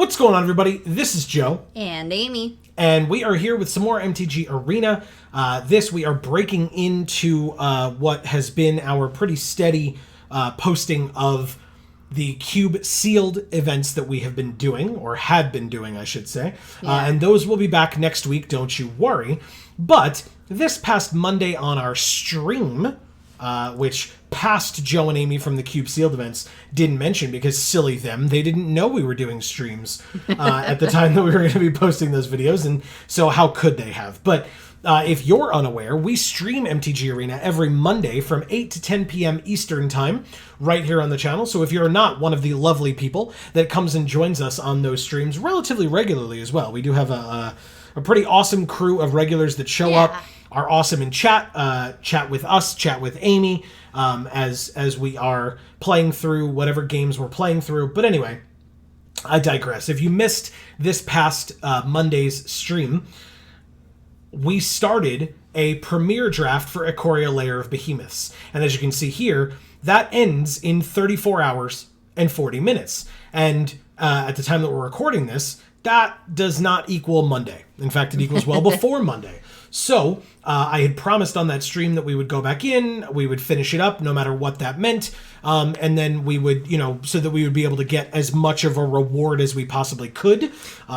What's going on, everybody? This is Joe. And Amy. And we are here with some more MTG Arena. We are breaking into what has been our pretty steady posting of the Cube sealed events that we have been doing, or had been doing, I should say. Yeah. And those will be back next week, don't you worry. But this past Monday on our stream, which past Joe and Amy from the Cube Sealed events didn't mention because silly them, they didn't know we were doing streams at the time that we were going to be posting those videos, and so how could they have? But if you're unaware, we stream MTG Arena every Monday from 8 to 10 p.m. Eastern Time right here on the channel. So if you're not one of the lovely people that comes and joins us on those streams relatively regularly as well, we do have a pretty awesome crew of regulars that show up, are awesome in chat, chat with us, chat with Amy, as we are playing through whatever games we're playing through. But anyway, I digress. If you missed this past Monday's stream, we started a premiere draft for Ikoria Lair of Behemoths. And as you can see here, that ends in 34 hours and 40 minutes. And at the time that we're recording this, that does not equal Monday. In fact, it equals well before Monday. So I had promised on that stream that we would go back in, we would finish it up no matter what that meant, and then we would, so that we would be able to get as much of a reward as we possibly could.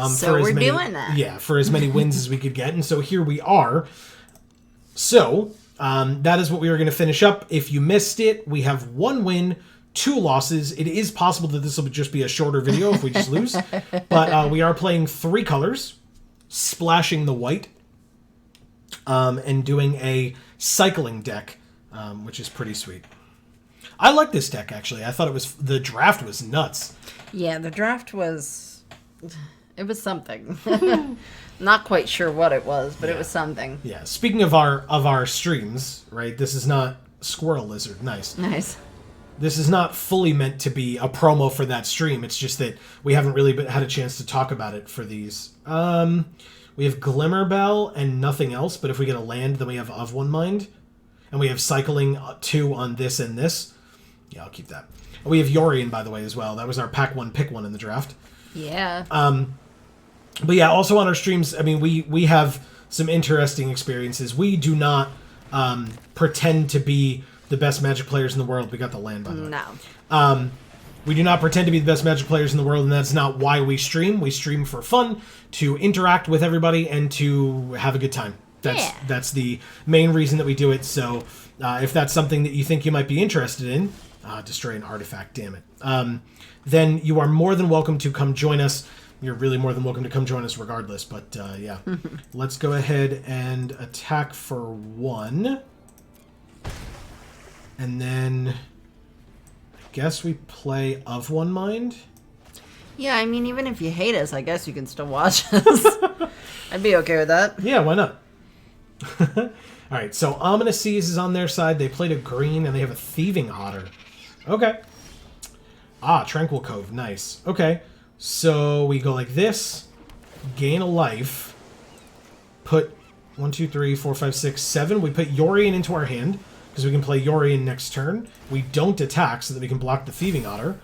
So we're doing that. Yeah, for as many wins as we could get, and so here we are. So that is what we were going to finish up. If you missed it, we have 1 win, 2 losses. It is possible that this will just be a shorter video if we just lose, but we are playing 3 colors, splashing the white, and doing a cycling deck, which is pretty sweet. I like this deck, actually. I thought the draft was nuts. Yeah, the draft was something. Not quite sure what it was, but it was something. Yeah, speaking of our streams, right, this is not Squirrel Lizard. Nice. This is not fully meant to be a promo for that stream. It's just that we haven't really had a chance to talk about it for these. We have Glimmerbell and nothing else, but if we get a land, then we have Of One Mind. And we have Cycling 2 on this and this. Yeah, I'll keep that. And we have Yorion, by the way, as well. That was our pack 1, pick 1 in the draft. Yeah. But yeah, also on our streams, I mean, we have some interesting experiences. We do not pretend to be the best Magic players in the world. We got the land, by the way. No. We do not pretend to be the best Magic players in the world, and that's not why we stream. We stream for fun, to interact with everybody, and to have a good time. That's the main reason that we do it. So if that's something that you think you might be interested in, destroy an artifact, damn it, then you are more than welcome to come join us. You're really more than welcome to come join us regardless. But yeah, let's go ahead and attack for 1. And then guess we play Of One Mind. Yeah, I mean, even if you hate us, I guess you can still watch us. I'd be okay with that. Yeah, why not? Alright, so Ominous Seas is on their side. They played a green, and they have a Thieving Otter. Okay. Tranquil Cove. Nice. Okay. So we go like this. Gain a life. Put 1, 2, 3, 4, 5, 6, 7. We put Yorion into our hand, because we can play Yorion next turn. We don't attack so that we can block the Thieving Otter.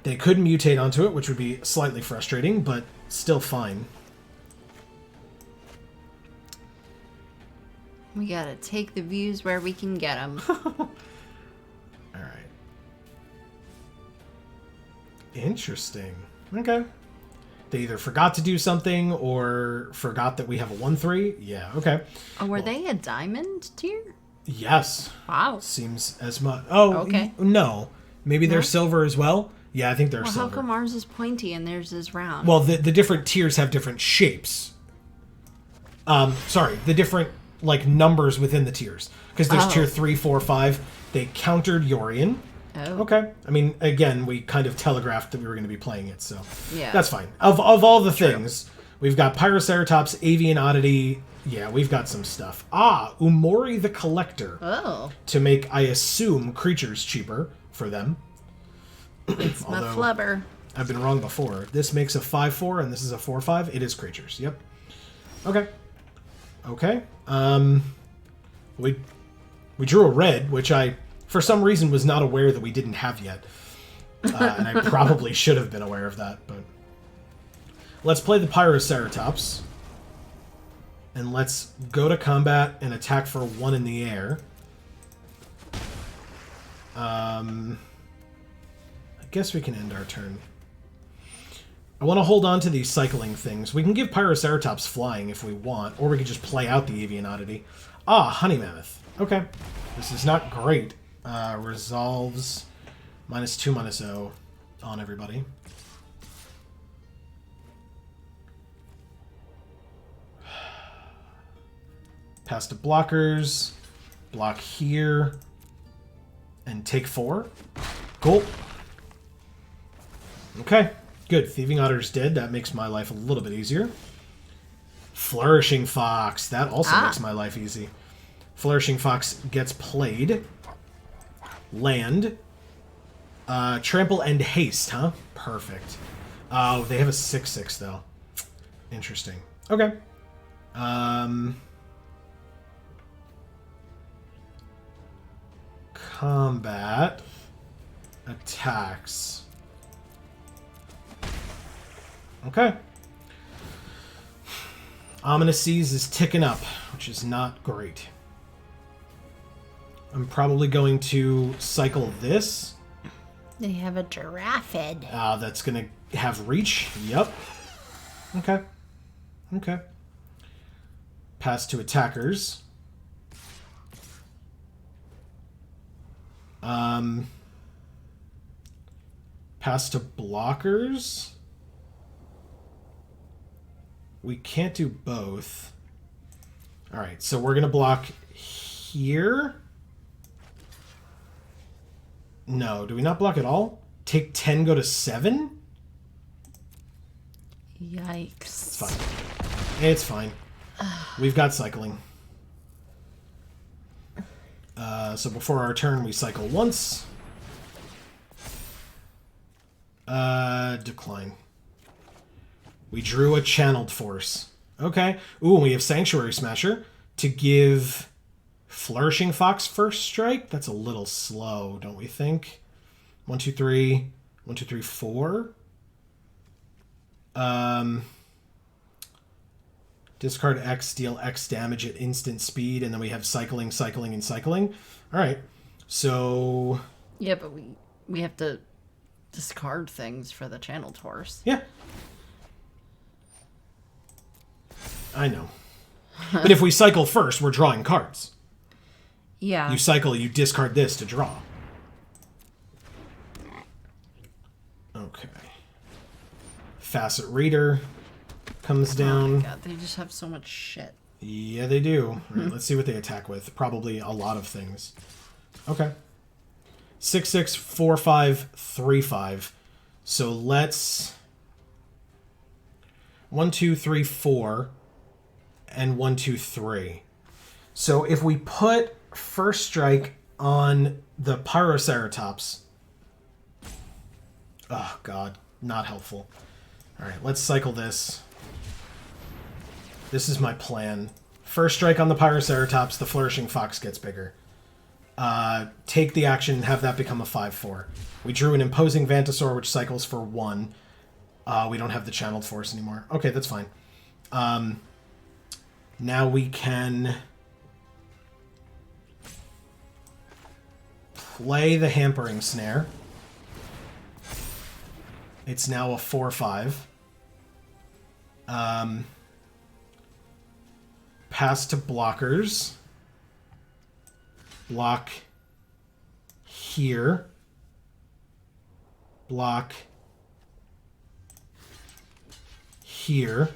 They could mutate onto it, which would be slightly frustrating, but still fine. We gotta take the views where we can get them. Alright. Interesting. Okay. They either forgot to do something or forgot that we have a 1/3. Yeah, okay. Oh, were they a diamond tier? Yes. Wow. Seems as much. Oh, okay. No. Maybe they're silver as well? Yeah, I think they're silver. How come ours is pointy and theirs is round? Well, the different tiers have different shapes. Sorry, the different, numbers within the tiers. Because there's tier 3, 4, 5. They countered Yorion. Oh. Okay. I mean, again, we kind of telegraphed that we were going to be playing it, so yeah, that's fine. Of all the things, we've got Pyroceratops, Avian Oddity. Yeah, we've got some stuff. Umori the Collector. Oh. To make, I assume, creatures cheaper for them. It's my flubber. I've been wrong before. This makes a 5/4, and this is a 4/5. It is creatures. Yep. Okay. Okay. We drew a red, which I, for some reason, was not aware that we didn't have yet. And I probably should have been aware of that, but... Let's play the Pyroceratops. And let's go to combat and attack for 1 in the air. I guess we can end our turn. I want to hold on to these cycling things. We can give Pyroceratops flying if we want, or we could just play out the Avian Oddity. Ah, Honey Mammoth. Okay. This is not great. Resolves -2, -0 on everybody. Pass to blockers. Block here. And take 4. Cool. Okay, good. Thieving Otter's dead. That makes my life a little bit easier. Flourishing Fox. That also makes my life easy. Flourishing Fox gets played. Land. Trample and haste, huh? Perfect. Oh, they have a 6/6 though. Interesting. Okay. Combat. Attacks. Okay. Ominous Seas is ticking up, which is not great. I'm probably going to cycle this. They have a giraffe head. That's going to have reach. Yep. Okay. Okay. Pass to attackers. Pass to blockers. We can't do both. Alright, so we're going to block here. No, do we not block at all? Take 10, go to 7? Yikes. It's fine. It's fine. We've got cycling. So before our turn, we cycle once. Decline. We drew a Channeled Force. Okay. Ooh, and we have Sanctuary Smasher to give Flourishing Fox first strike. That's a little slow, don't we think? 1, 2, 3. 1, 2, 3, 4. Discard X, deal X damage at instant speed, and then we have cycling, cycling, and cycling. All right. So... Yeah, but we have to discard things for the Channeled Force. Yeah. I know. But if we cycle first, we're drawing cards. Yeah. You cycle, you discard this to draw. Okay. Facet Reader comes down. Oh my god, they just have so much shit. Yeah, they do. Right, let's see what they attack with. Probably a lot of things. Okay. 6/6, 4/5, 3/5. So let's 1, 2, 3, 4, and 1, 2, 3. So if we put first strike on the Pyroceratops. Oh god, not helpful. All right, let's cycle this. This is my plan. First strike on the Pyroceratops, the Flourishing Fox gets bigger. Take the action and have that become a 5/4. We drew an Imposing Vantasaur, which cycles for 1. We don't have the Channeled Force anymore. Okay, that's fine. Now we can play the Hampering Snare. It's now a 4/5. Pass to blockers. Block here. Block here.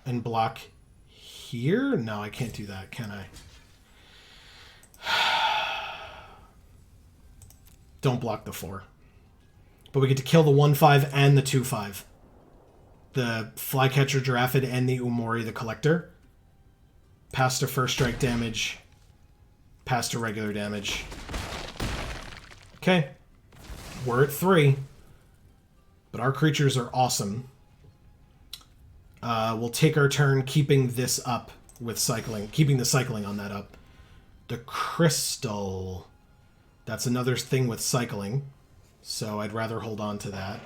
And block here? No, I can't do that, can I? Don't block the 4. But we get to kill the 1/5 and the 2/5. The Flycatcher Giraffid and the Umori the Collector. Pass to first strike damage. Pass to regular damage. Okay. We're at 3. But our creatures are awesome. We'll take our turn keeping this up with cycling. Keeping the cycling on that up. The Crystal. That's another thing with cycling. So I'd rather hold on to that.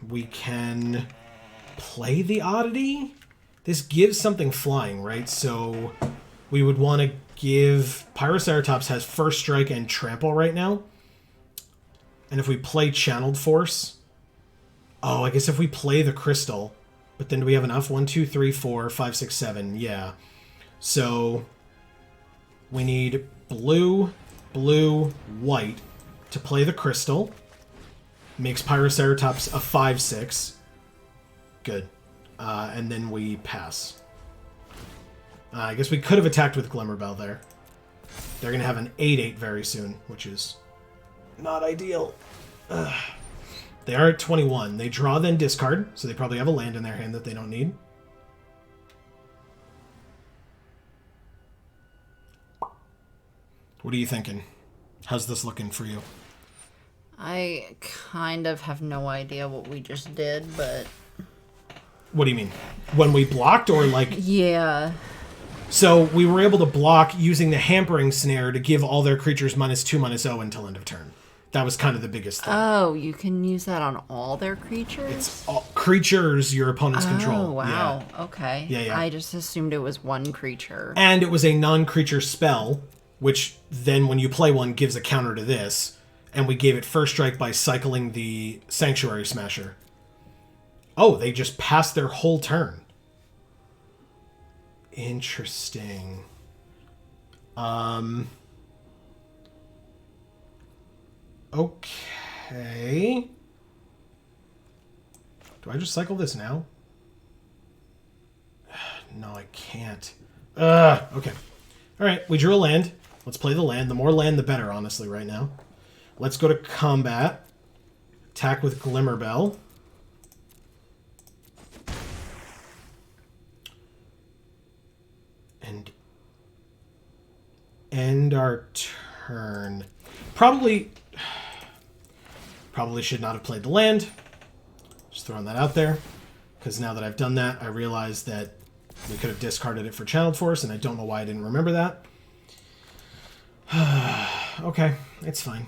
We can play the Oddity. This gives something flying, right? So we would want to give... Pyroceratops has First Strike and Trample right now. And if we play Channeled Force... Oh, I guess if we play the Crystal... But then do we have enough? 1, 2, 3, 4, 5, 6, 7. Yeah. So we need blue, blue, white to play the Crystal. Makes Pyroceratops a 5/6. Good. And then we pass. I guess we could have attacked with Glimmerbell there. They're going to have an 8/8 very soon, which is not ideal. Ugh. They are at 21. They draw, then discard, so they probably have a land in their hand that they don't need. What are you thinking? How's this looking for you? I kind of have no idea what we just did, but... What do you mean? When we blocked, or like... Yeah. So we were able to block using the Hampering Snare to give all their creatures -2/-0 until end of turn. That was kind of the biggest thing. Oh, you can use that on all their creatures? It's all creatures your opponents control. Oh, wow. Yeah. Okay. Yeah. I just assumed it was one creature. And it was a non-creature spell, which then when you play one gives a counter to this. And we gave it First Strike by cycling the Sanctuary Smasher. Oh, they just passed their whole turn. Interesting. Okay. Do I just cycle this now? No, I can't. Okay. All right, we drew a land. Let's play the land. The more land, the better, honestly, right now. Let's go to combat. Attack with Glimmerbell. And end our turn. Probably should not have played the land. Just throwing that out there. Because now that I've done that, I realize that we could have discarded it for Channeled Force, and I don't know why I didn't remember that. Okay, it's fine.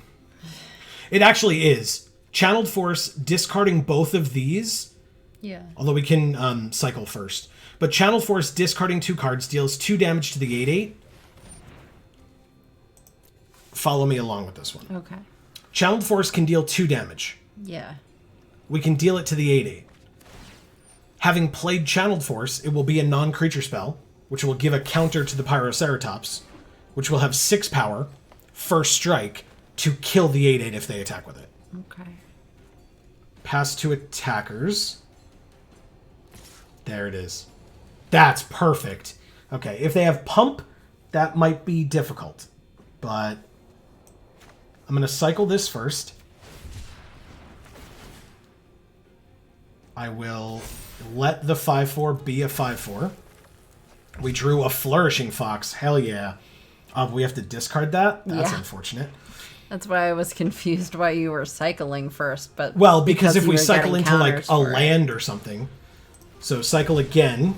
It actually is. Channeled Force, discarding both of these. Yeah. Although we can cycle first. But Channeled Force, discarding 2 cards, deals 2 damage to the 8/8. Follow me along with this one. Okay. Channeled Force can deal 2 damage. Yeah. We can deal it to the 8/8. Having played Channeled Force, it will be a non-creature spell, which will give a counter to the Pyroceratops, which will have 6 power, First Strike, to kill the 8/8 if they attack with it. Okay. Pass to attackers. There it is. That's perfect. Okay, if they have Pump, that might be difficult. But I'm going to cycle this first. I will let the 5/4 be a 5/4. We drew a Flourishing Fox. Hell yeah. We have to discard that? That's unfortunate. That's why I was confused why you were cycling first, but... Well, because if you we were cycle getting into, like, counters a for it. land or something. So cycle again.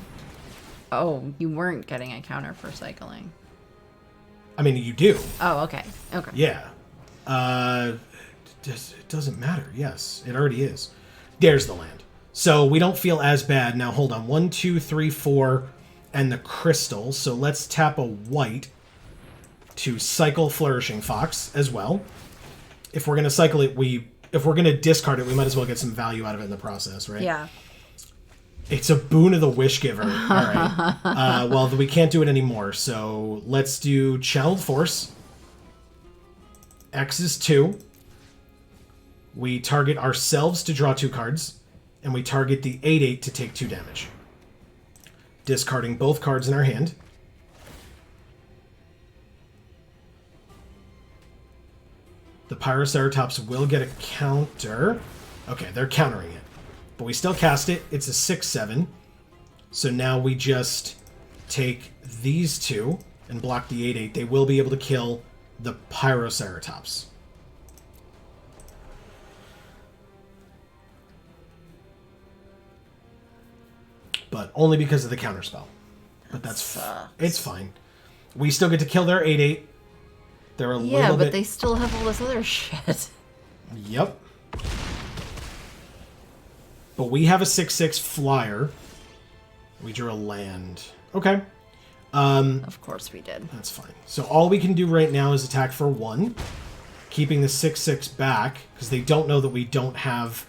Oh, you weren't getting a counter for cycling. I mean, you do. Oh, okay. Okay. Yeah. It doesn't matter. Yes, it already is. There's the land. So we don't feel as bad. Now, hold on. 1, 2, 3, 4, and the crystal. So let's tap a white to cycle Flourishing Fox as well. If we're going to cycle it, if we're going to discard it, we might as well get some value out of it in the process, right? Yeah. It's a boon of the Wish Giver. All right. Well, we can't do it anymore. So let's do Channeled Force. X is 2. We target ourselves to draw 2 cards. And we target the 8/8 to take 2 damage. Discarding both cards in our hand. The Pyroceratops will get a counter. Okay, they're countering it. But we still cast it. It's a 6/7. So now we just take these 2 and block the 8/8. They will be able to kill the Pyroceratops. But only because of the counterspell. But it's fine. We still get to kill their 8/8. They're a little bit... but they still have all this other shit. Yep. But we have a 6/6 flyer. We drew a land. Okay. Of course we did. That's fine. So all we can do right now is attack for 1, keeping the 6/6 back, because they don't know that we don't have...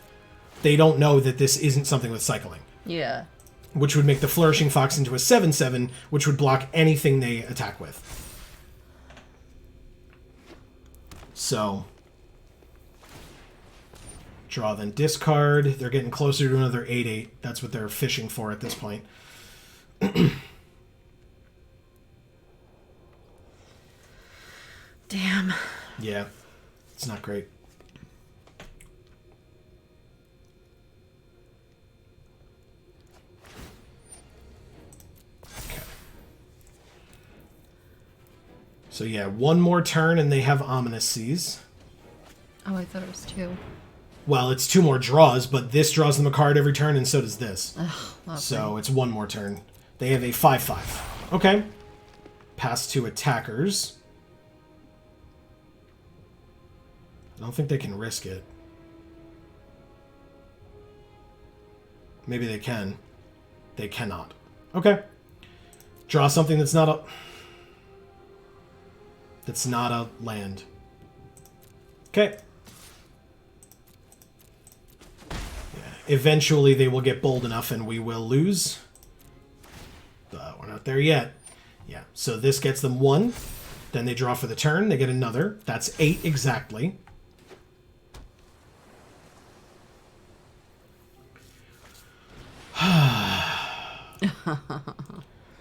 They don't know that this isn't something with cycling. Yeah. Which would make the Flourishing Fox into a 7/7, which would block anything they attack with. So... Draw, then discard. They're getting closer to another 8/8. That's what they're fishing for at this point. Damn. Yeah. It's not great. Okay. So yeah, one more turn and they have Ominous Seas. Oh, I thought it was 2. Well, it's 2 more draws, but this draws them a card every turn, and so does this. Ugh, so it's 1 more turn. They have a 5/5. Okay. Pass to attackers. I don't think they can risk it. Maybe they can. They cannot. Okay. Draw something that's not a... That's not a land. Okay. Eventually, they will get bold enough and we will lose. But we're not there yet. Yeah, so this gets them 1. Then they draw for the turn. They get another. That's 8 exactly.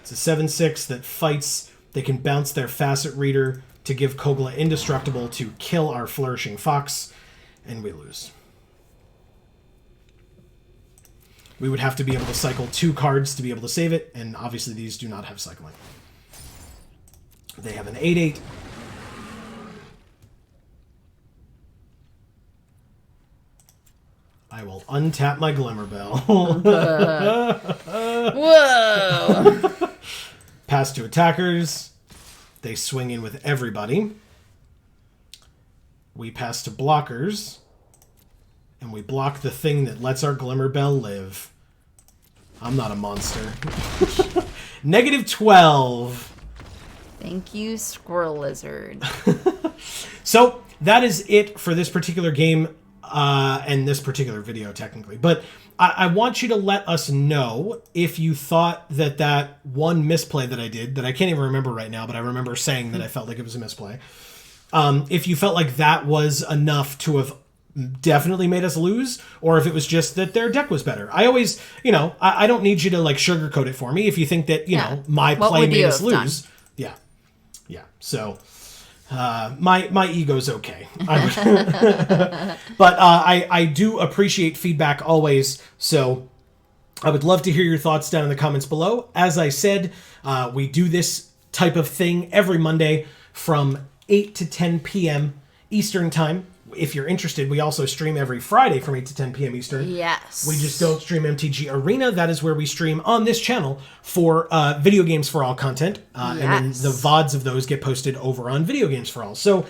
It's a 7/6 that fights. They can bounce their Facet Reader to give Kogla Indestructible to kill our Flourishing Fox. And we lose. We would have to be able to cycle 2 cards to be able to save it, and obviously these do not have cycling. They have an 8/8. I will untap my Glimmer Bell. Whoa! Pass to attackers. They swing in with everybody. We pass to blockers. And we block the thing that lets our Glimmer Bell live. I'm not a monster. -12. Thank you, Squirrel Lizard. So that is it for this particular game and this particular video, technically. But I want you to let us know if you thought that that one misplay that I did, that I can't even remember right now, but I remember saying that I felt like it was a misplay. If you felt like that was enough to have definitely made us lose, or if it was just that their deck was better. I always, I don't need you to like sugarcoat it for me. If you think that, know, my play made us lose. Yeah. Yeah. So, my ego's okay. But I do appreciate feedback always. So I would love to hear your thoughts down in the comments below. As I said, we do this type of thing every Monday from 8 to 10 p.m. Eastern time. If you're interested, we also stream every Friday from 8 to 10 p.m. Eastern. Yes. We just don't stream MTG Arena. That is where we stream on this channel for Video Games for All content. And then the VODs of those get posted over on Video Games for All. So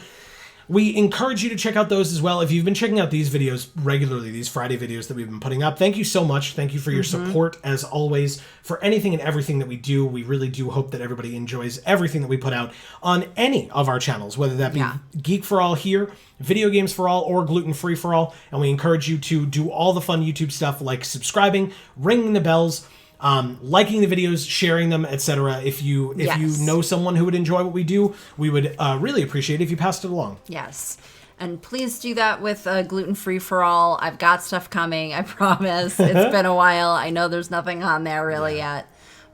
we encourage you to check out those as well. If you've been checking out these videos regularly, these Friday videos that we've been putting up, thank you so much. Thank you for your support, as always, for anything and everything that we do. We really do hope that everybody enjoys everything that we put out on any of our channels, whether that be Geek for All here, Video Games for All, or Gluten Free for All. And we encourage you to do all the fun YouTube stuff like subscribing, ringing the bells, liking the videos, sharing them, etc. If you know someone who would enjoy what we do, we would really appreciate it if you passed it along. Yes. And please do that with Gluten Free for All. I've got stuff coming, I promise. It's been a while. I know there's nothing on there really yet.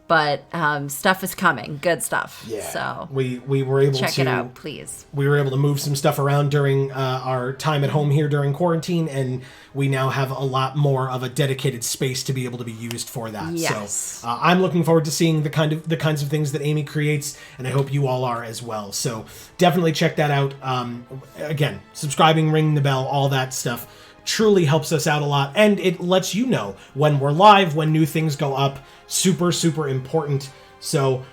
But stuff is coming. Good stuff. Yeah. So we were able to check it out, please. We were able to move some stuff around during our time at home here during quarantine, and we now have a lot more of a dedicated space to be able to be used for that. Yes. So I'm looking forward to seeing the kinds of things that Amy creates, and I hope you all are as well. So definitely check that out. Again, subscribing, ringing the bell, all that stuff truly helps us out a lot, and it lets you know when we're live, when new things go up. Super, super important. So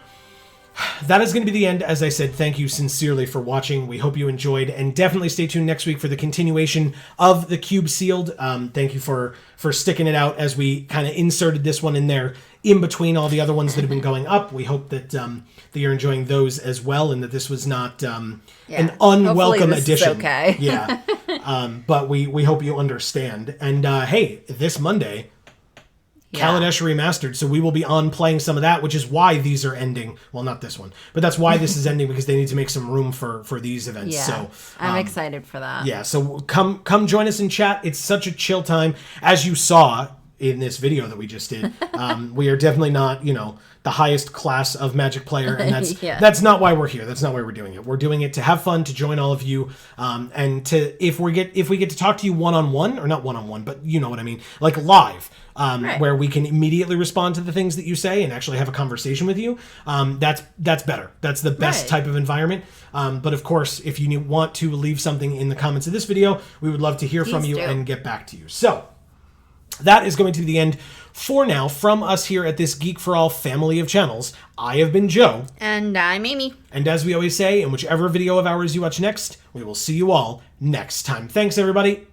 that is going to be the end. As I said, thank you sincerely for watching. We hope you enjoyed, and definitely stay tuned next week for the continuation of the Cube Sealed. Thank you for sticking it out as we kind of inserted this one in there in between all the other ones that have been going up. We hope that that you're enjoying those as well, and that this was not an unwelcome addition. Is okay. Yeah, but we hope you understand. And hey, this Monday, Kaladesh Remastered, so we will be on playing some of that, which is why these are ending. Well, not this one, but that's why this is ending, because they need to make some room for these events. Yeah, so I'm excited for that. Yeah, so come join us in chat. It's such a chill time. As you saw in this video that we just did, we are definitely not, the highest class of Magic player, and that's not why we're here. That's not why we're doing it. We're doing it to have fun, to join all of you, and to if we get to talk to you one-on-one, or not one-on-one, but you know what I mean, like live. Where we can immediately respond to the things that you say and actually have a conversation with you. That's better. That's the best type of environment. But of course, if you want to leave something in the comments of this video, we would love to hear from you and get back to you. So that is going to be the end for now from us here at this Geek for All family of channels. I have been Joe. And I'm Amy. And as we always say, in whichever video of ours you watch next, we will see you all next time. Thanks, everybody.